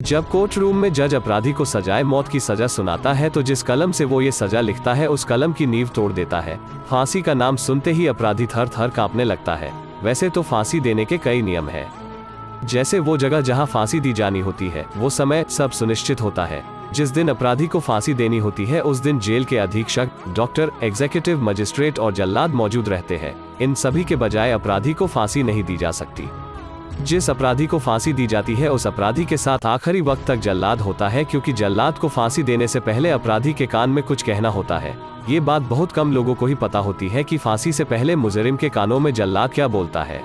जब court room में जज अपराधी को सजाए मौत की सजा सुनाता है तो जिस कलम से वो ये सजा लिखता है उस कलम की नींव तोड़ देता है। फांसी का नाम सुनते ही अपराधी थर थर कांपने लगता है। वैसे तो फांसी देने के कई नियम हैं, जैसे वो जगह जहां फांसी दी जानी होती है, वो समय, सब सुनिश्चित होता है। जिस दिन अपराधी को फांसी देनी होती है उस दिन जेल के अधीक्षक, डॉक्टर, एग्जीक्यूटिव मजिस्ट्रेट और जल्लाद मौजूद रहते हैं। इन सभी के बजाय अपराधी को फांसी नहीं दी जा सकती। जिस अपराधी को फांसी दी जाती है उस अपराधी के साथ आखिरी वक्त तक जल्लाद होता है, क्योंकि जल्लाद को फांसी देने से पहले अपराधी के कान में कुछ कहना होता है। ये बात बहुत कम लोगों को ही पता होती है कि फांसी से पहले मुजरिम के कानों में जल्लाद क्या बोलता है,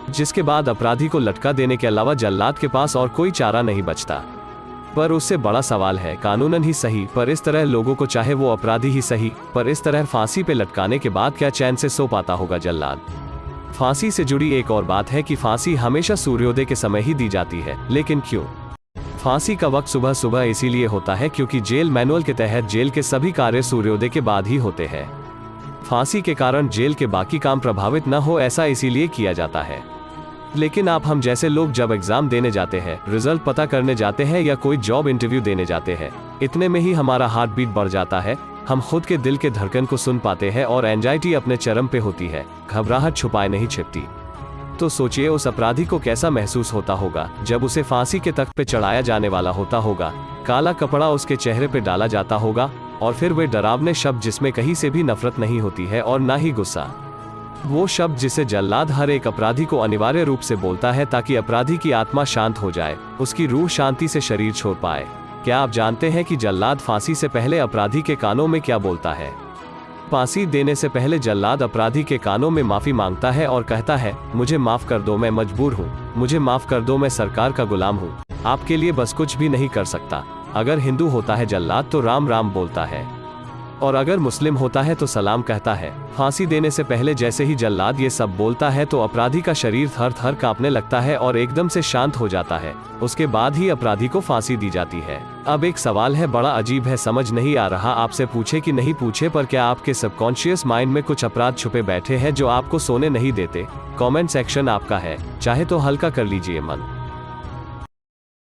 जिसके बाद अपराधी को लटका देने के अलावा जल्लाद के पास और कोई चारा नहीं बचता। पर उससे बड़ा सवाल है, कानूनन ही सही पर इस तरह लोगों को, चाहे वो अपराधी ही सही, पर इस तरह फांसी पे लटकाने के बाद क्या चैन से सो पाता होगा जल्लाद। फांसी से जुड़ी एक और बात है कि फांसी हमेशा सूर्योदय के समय ही दी जाती है। लेकिन क्यों? फांसी का वक्त सुबह सुबह इसीलिए होता है क्योंकि जेल मैनुअल के तहत जेल के सभी कार्य सूर्योदय के बाद ही होते हैं। फांसी के कारण जेल के बाकी काम प्रभावित न हो, ऐसा इसीलिए किया जाता है। लेकिन आप हम जैसे लोग जब एग्जाम देने जाते हैं, रिजल्ट पता करने जाते हैं या कोई जॉब इंटरव्यू देने जाते हैं, इतने में ही हमारा हार्ट बीट बढ़ जाता है। हम खुद के दिल के धड़कन को सुन पाते हैं और एंजाइटी अपने चरम पे होती है। घबराहट छुपाए नहीं छिपती। तो सोचिए उस अपराधी को कैसा महसूस होता होगा जब उसे फांसी के तख्त पे चढ़ाया जाने वाला होता होगा। काला कपड़ा उसके चेहरे पे डाला जाता होगा और फिर वे डरावने शब्द जिसमें कहीं से भी नफरत नहीं होती है और ना ही गुस्सा। वो शब्द जिसे जल्लाद हर एक अपराधी को अनिवार्य रूप से बोलता है ताकि अपराधी की आत्मा शांत हो जाए, उसकी रूह शांति से शरीर छोड़ पाए। क्या आप जानते हैं कि जल्लाद फांसी से पहले अपराधी के कानों में क्या बोलता है? फांसी देने से पहले जल्लाद अपराधी के कानों में माफी मांगता है और कहता है, मुझे माफ कर दो, मैं मजबूर हूँ। मुझे माफ कर दो, मैं सरकार का गुलाम हूँ। आपके लिए बस कुछ भी नहीं कर सकता। अगर हिंदू होता है जल्लाद तो राम राम बोलता है, और अगर मुस्लिम होता है तो सलाम कहता है। फांसी देने से पहले जैसे ही जल्लाद ये सब बोलता है तो अपराधी का शरीर थर थर कांपने लगता है और एकदम से शांत हो जाता है। उसके बाद ही अपराधी को फांसी दी जाती है। अब एक सवाल है, बड़ा अजीब है, समझ नहीं आ रहा आपसे पूछे कि नहीं पूछे, पर क्या आपके सबकॉन्शियस माइंड में कुछ अपराध छुपे बैठे हैं जो आपको सोने नहीं देते? कमेंट सेक्शन आपका है, चाहे तो हल्का कर लीजिए मन।